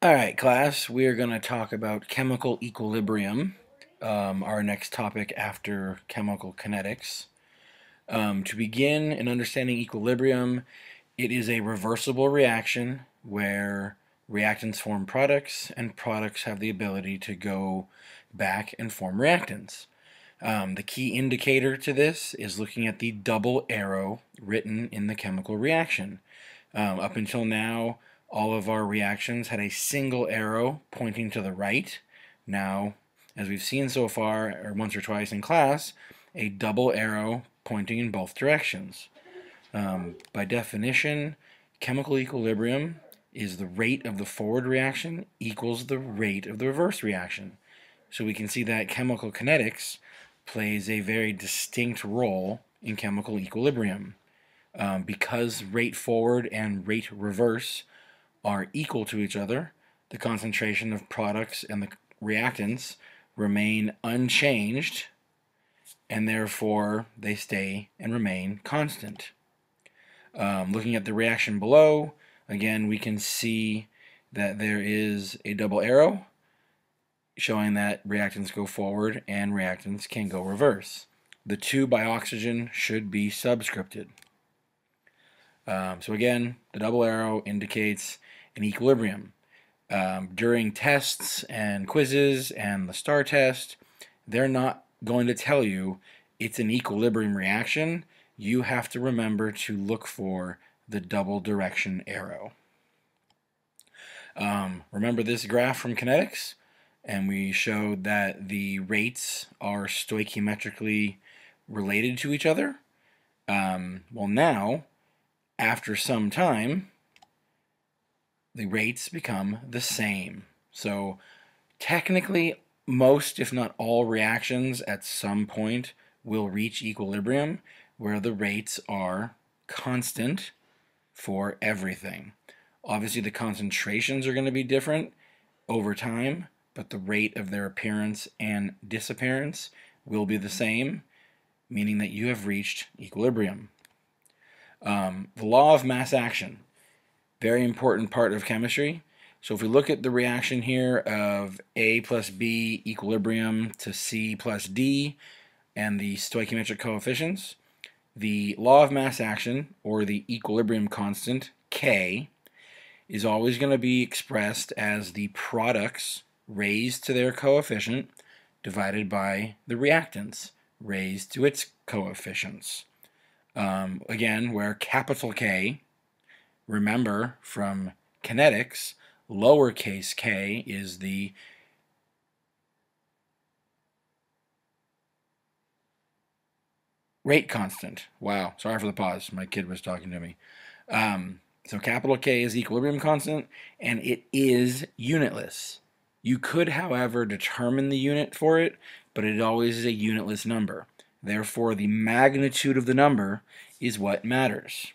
Alright, class, we are going to talk about chemical equilibrium, our next topic after chemical kinetics. To begin in understanding equilibrium, it is a reversible reaction where reactants form products and products have the ability to go back and form reactants. The key indicator to this is looking at the double arrow written in the chemical reaction. Up until now, all of our reactions had a single arrow pointing to the right. Now, as we've seen so far, or once or twice in class, a double arrow pointing in both directions. By definition, chemical equilibrium is the rate of the forward reaction equals the rate of the reverse reaction. So we can see that chemical kinetics plays a very distinct role in chemical equilibrium. Because rate forward and rate reverse are equal to each other, the concentration of products and the reactants remain unchanged, and therefore they stay and remain constant. Looking at the reaction below, again we can see that there is a double arrow showing that reactants go forward and reactants can go reverse. The 2 by oxygen should be subscripted. So again, the double arrow indicates an equilibrium. During tests and quizzes and the STAR test, they're not going to tell you it's an equilibrium reaction. You have to remember to look for the double direction arrow. Remember this graph from kinetics? And we showed that the rates are stoichiometrically related to each other. Well, now, after some time, the rates become the same. So technically, most, if not all, reactions at some point will reach equilibrium where the rates are constant for everything. Obviously, the concentrations are going to be different over time, but the rate of their appearance and disappearance will be the same, meaning that you have reached equilibrium. The law of mass action, very important part of chemistry. So if we look at the reaction here of A plus B equilibrium to C plus D and the stoichiometric coefficients, the law of mass action, or the equilibrium constant, K, is always going to be expressed as the products raised to their coefficient divided by the reactants raised to its coefficients. Again, where capital K, remember from kinetics, lowercase k is the rate constant. Wow, sorry for the pause. My kid was talking to me. So capital K is equilibrium constant, and it is unitless. You could, however, determine the unit for it, but it always is a unitless number. Therefore, the magnitude of the number is what matters.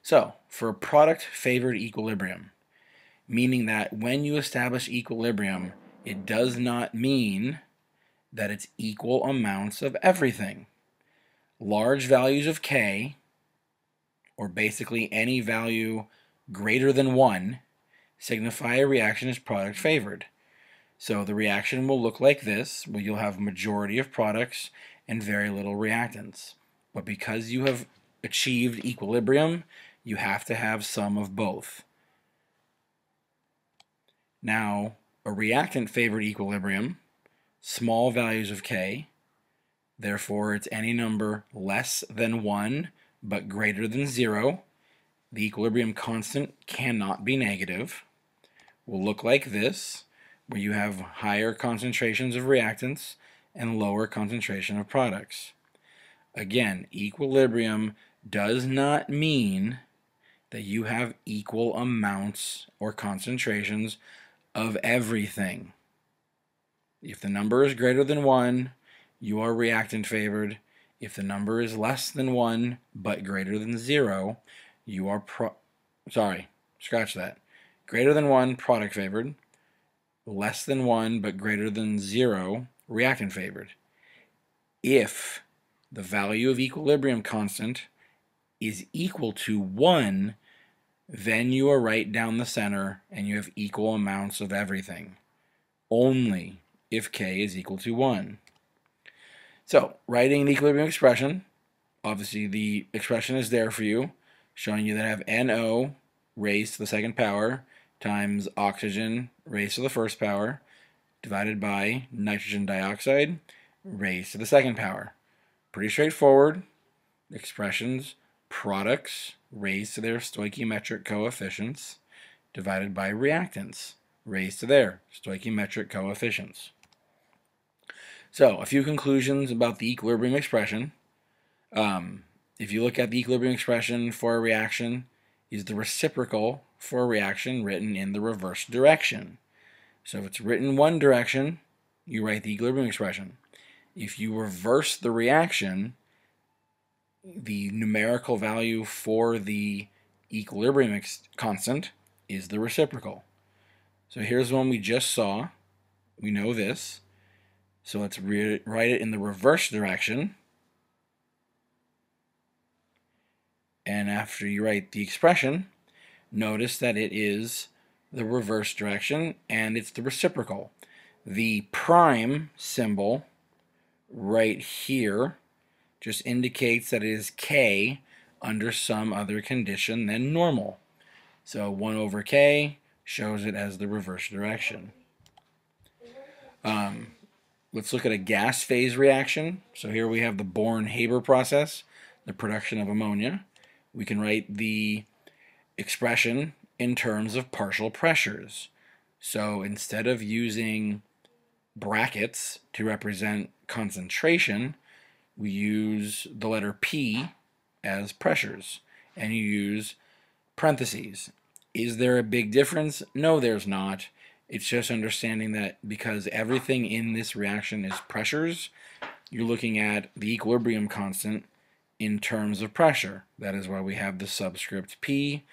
So, for a product-favored equilibrium, meaning that when you establish equilibrium, it does not mean that it's equal amounts of everything. Large values of K, or basically any value greater than 1, signify a reaction as product favored. So the reaction will look like this, where you'll have majority of products and very little reactants. But because you have achieved equilibrium, you have to have some of both. Now, a reactant favored equilibrium, small values of K, therefore it's any number less than 1 but greater than 0. The equilibrium constant cannot be negative. Will look like this, where you have higher concentrations of reactants and lower concentration of products. Again, equilibrium does not mean that you have equal amounts or concentrations of everything. If the number is greater than 1, you are reactant favored. If the number is less than 1 but greater than 0, you are greater than 1, product favored. Less than 1 but greater than 0, reactant favored. If the value of equilibrium constant is equal to 1, Then you are right down the center and you have equal amounts of everything. Only if k is equal to 1. So, writing the equilibrium expression, obviously the expression is there for you, showing you that I have NO raised to the second power times oxygen raised to the first power divided by nitrogen dioxide raised to the second power. Pretty straightforward. Expressions, products raised to their stoichiometric coefficients divided by reactants raised to their stoichiometric coefficients. So, a few conclusions about the equilibrium expression. If you look at the equilibrium expression for a reaction, is the reciprocal for a reaction written in the reverse direction. So if it's written one direction, you write the equilibrium expression. If you reverse the reaction, the numerical value for the equilibrium constant is the reciprocal. So here's one we just saw. We know this. So let's write it in the reverse direction. And after you write the expression, notice that it is the reverse direction and it's the reciprocal. The prime symbol right here just indicates that it is k under some other condition than normal. So 1 over k shows it as the reverse direction. Let's look at a gas phase reaction. So here we have the Born-Haber process, the production of ammonia. We can write the expression in terms of partial pressures. So instead of using brackets to represent concentration, we use the letter P as pressures, and you use parentheses. Is there a big difference? No, there's not. It's just understanding that because everything in this reaction is pressures, you're looking at the equilibrium constant in terms of pressure. That is why we have the subscript P,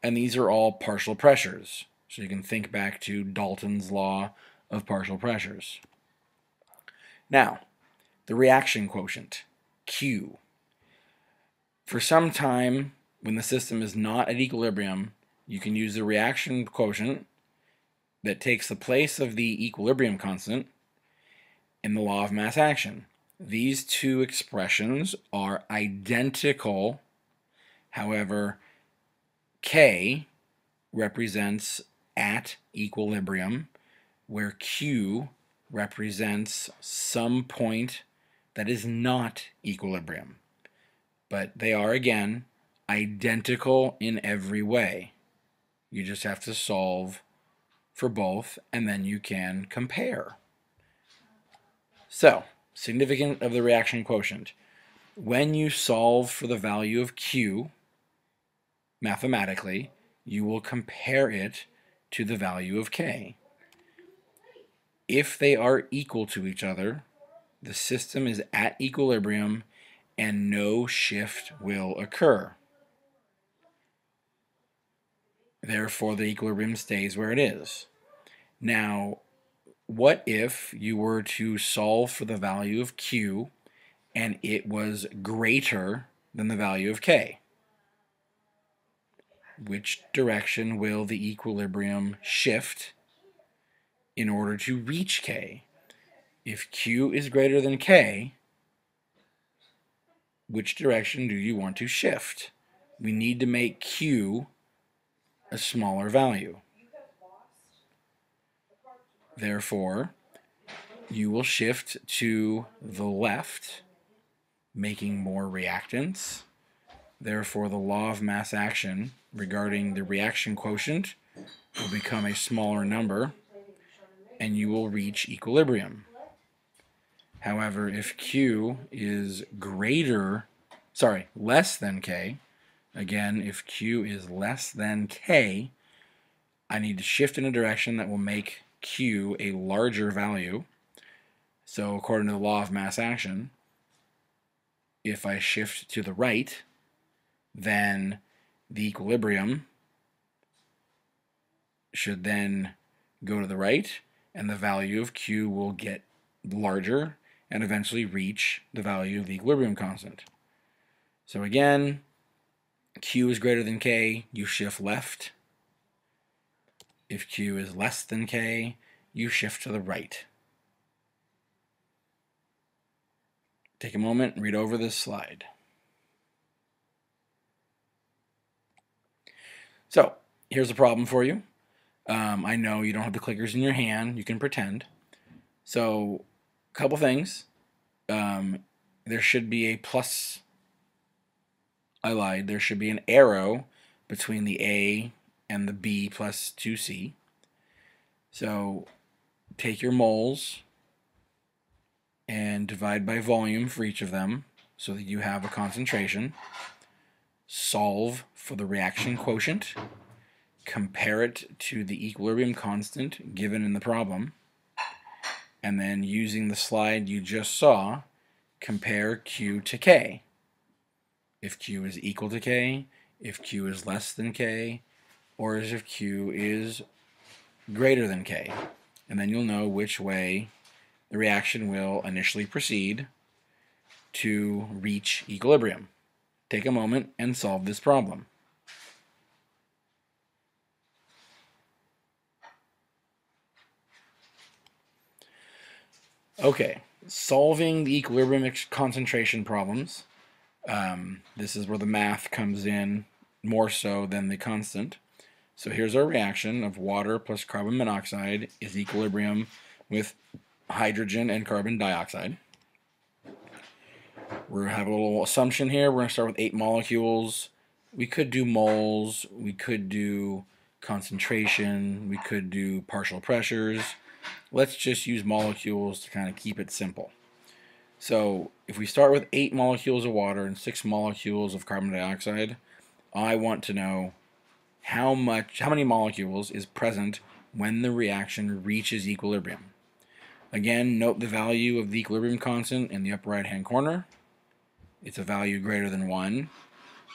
and these are all partial pressures. So you can think back to Dalton's law of partial pressures. Now, the reaction quotient, Q. For some time, when the system is not at equilibrium, you can use the reaction quotient that takes the place of the equilibrium constant in the law of mass action. These two expressions are identical. However, K represents at equilibrium, where Q represents some point that is not equilibrium. But they are, again, identical in every way. You just have to solve for both, and then you can compare. So, significance of the reaction quotient. When you solve for the value of Q, mathematically, you will compare it to the value of K. If they are equal to each other, the system is at equilibrium and no shift will occur. Therefore, the equilibrium stays where it is. Now, what if you were to solve for the value of Q and it was greater than the value of K? Which direction will the equilibrium shift in order to reach K? If Q is greater than K, which direction do you want to shift? We need to make Q a smaller value. Therefore, you will shift to the left, making more reactants. Therefore, the law of mass action regarding the reaction quotient will become a smaller number, and you will reach equilibrium. However, if Q is less than K, again, if Q is less than K, I need to shift in a direction that will make Q a larger value. So according to the law of mass action, if I shift to the right, then the equilibrium should then go to the right, and the value of Q will get larger and eventually reach the value of the equilibrium constant. So again, Q is greater than K, you shift left. If Q is less than K, you shift to the right. Take a moment and read over this slide. So, here's a problem for you. I know you don't have the clickers in your hand, you can pretend. So, a couple things. There should be a plus, I lied, there should be an arrow between the A and the B plus 2C. So, take your moles and divide by volume for each of them so that you have a concentration. Solve for the reaction quotient. Compare it to the equilibrium constant given in the problem. And then using the slide you just saw, compare Q to K. If Q is equal to K, if Q is less than K, or as if Q is greater than K. And then you'll know which way the reaction will initially proceed to reach equilibrium. Take a moment and solve this problem. Okay, solving the equilibrium concentration problems. This is where the math comes in more so than the constant. So here's our reaction of water plus carbon monoxide is equilibrium with hydrogen and carbon dioxide. We're going to have a little assumption here. We're going to start with 8 molecules. We could do moles, we could do concentration, we could do partial pressures. Let's just use molecules to kind of keep it simple. So if we start with 8 molecules of water and 6 molecules of carbon dioxide, I want to know how many molecules is present when the reaction reaches equilibrium. Again, note the value of the equilibrium constant in the upper right hand corner. It's a value greater than 1.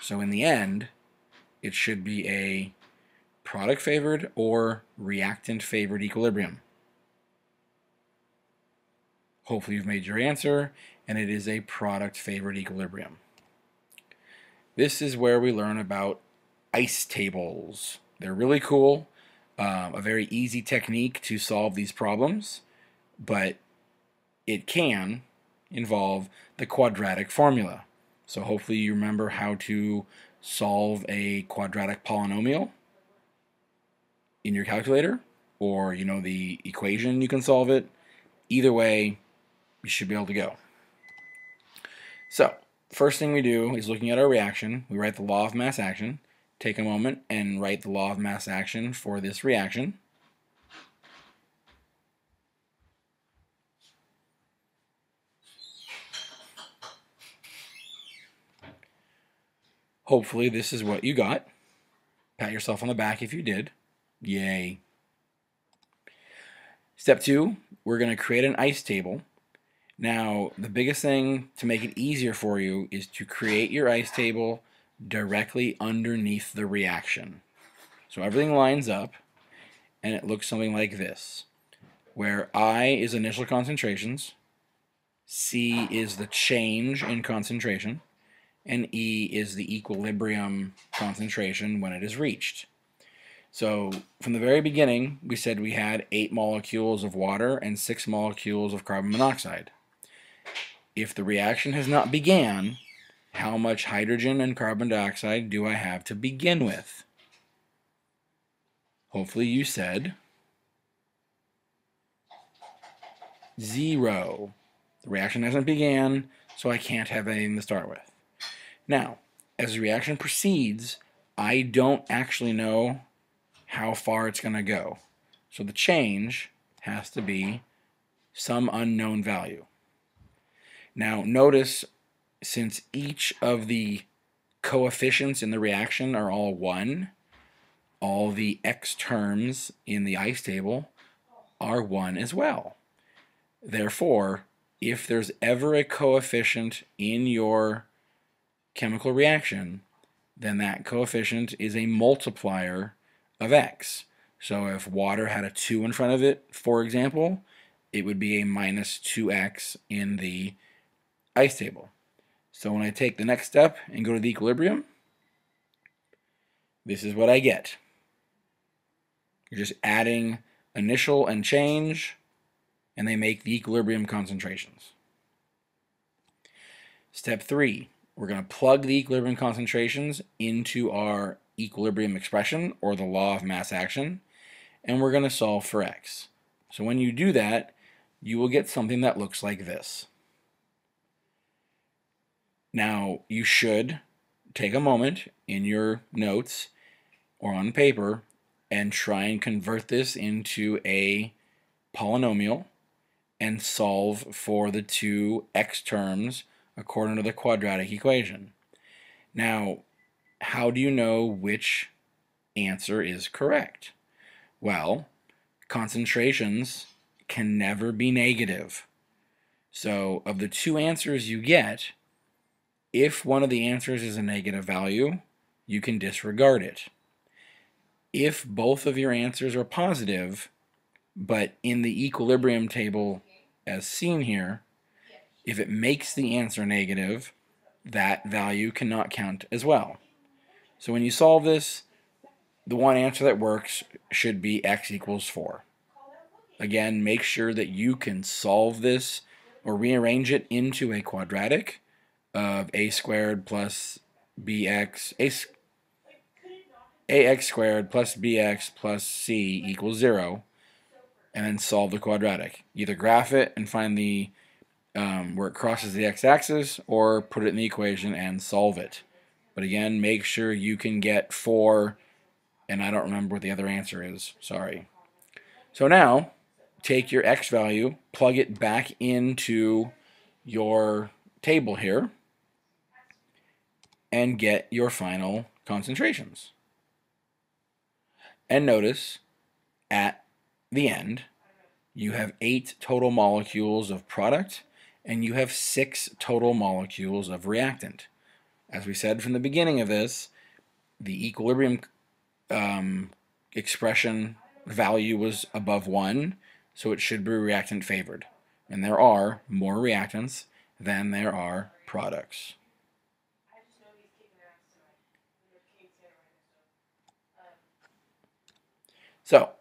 So in the end, it should be a product favored or reactant favored equilibrium. Hopefully you've made your answer, and it is a product favored equilibrium. This is where we learn about ice tables. They're really cool, a very easy technique to solve these problems, but it can involve the quadratic formula. So hopefully you remember how to solve a quadratic polynomial in your calculator, or you know the equation you can solve it. Either way, you should be able to go. So, first thing we do is looking at our reaction, we write the law of mass action. Take a moment and write the law of mass action for this reaction. Hopefully this is what you got. Pat yourself on the back if you did. Yay. Step 2, we're going to create an ice table. Now, the biggest thing to make it easier for you is to create your ice table directly underneath the reaction. So everything lines up, and it looks something like this, where I is initial concentrations, C is the change in concentration, and E is the equilibrium concentration when it is reached. So from the very beginning, we said we had 8 molecules of water and 6 molecules of carbon monoxide. If the reaction has not began, how much hydrogen and carbon dioxide do I have to begin with? Hopefully you said 0. The reaction hasn't began, so I can't have anything to start with. Now, as the reaction proceeds, I don't actually know how far it's going to go. So the change has to be some unknown value. Now notice, since each of the coefficients in the reaction are all 1, all the x terms in the ice table are 1 as well. Therefore, if there's ever a coefficient in your chemical reaction, then that coefficient is a multiplier of x. So if water had a 2 in front of it, for example, it would be a minus 2x in the ice table. So when I take the next step and go to the equilibrium, this is what I get. You're just adding initial and change, and they make the equilibrium concentrations. Step 3, we're going to plug the equilibrium concentrations into our equilibrium expression, or the law of mass action, and we're going to solve for x. So when you do that, you will get something that looks like this. Now, you should take a moment in your notes or on paper and try and convert this into a polynomial and solve for the two x terms according to the quadratic equation. Now, how do you know which answer is correct? Well, concentrations can never be negative. So, of the two answers you get, if one of the answers is a negative value, you can disregard it. If both of your answers are positive, but in the equilibrium table as seen here, if it makes the answer negative, that value cannot count as well. So when you solve this, the one answer that works should be x equals 4. Again, make sure that you can solve this or rearrange it into a quadratic of a squared plus bx, ax squared plus bx plus c equals 0, and then solve the quadratic. Either graph it and find the where it crosses the x-axis, or put it in the equation and solve it. But again, make sure you can get 4, and I don't remember what the other answer is, sorry. So now, take your x value, plug it back into your table here, and get your final concentrations. And notice, at the end, you have 8 total molecules of product, and you have 6 total molecules of reactant. As we said from the beginning of this, the equilibrium expression value was above 1, so it should be reactant favored. And there are more reactants than there are products. So,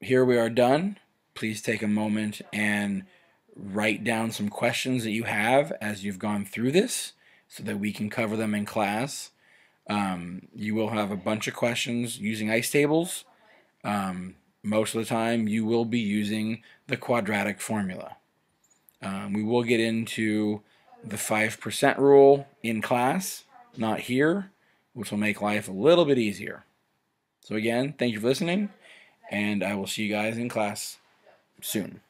here we are done. Please take a moment and write down some questions that you have as you've gone through this so that we can cover them in class. You will have a bunch of questions using ice tables. Most of the time you will be using the quadratic formula. We will get into the 5% rule in class, not here, which will make life a little bit easier. So again, thank you for listening, and I will see you guys in class soon.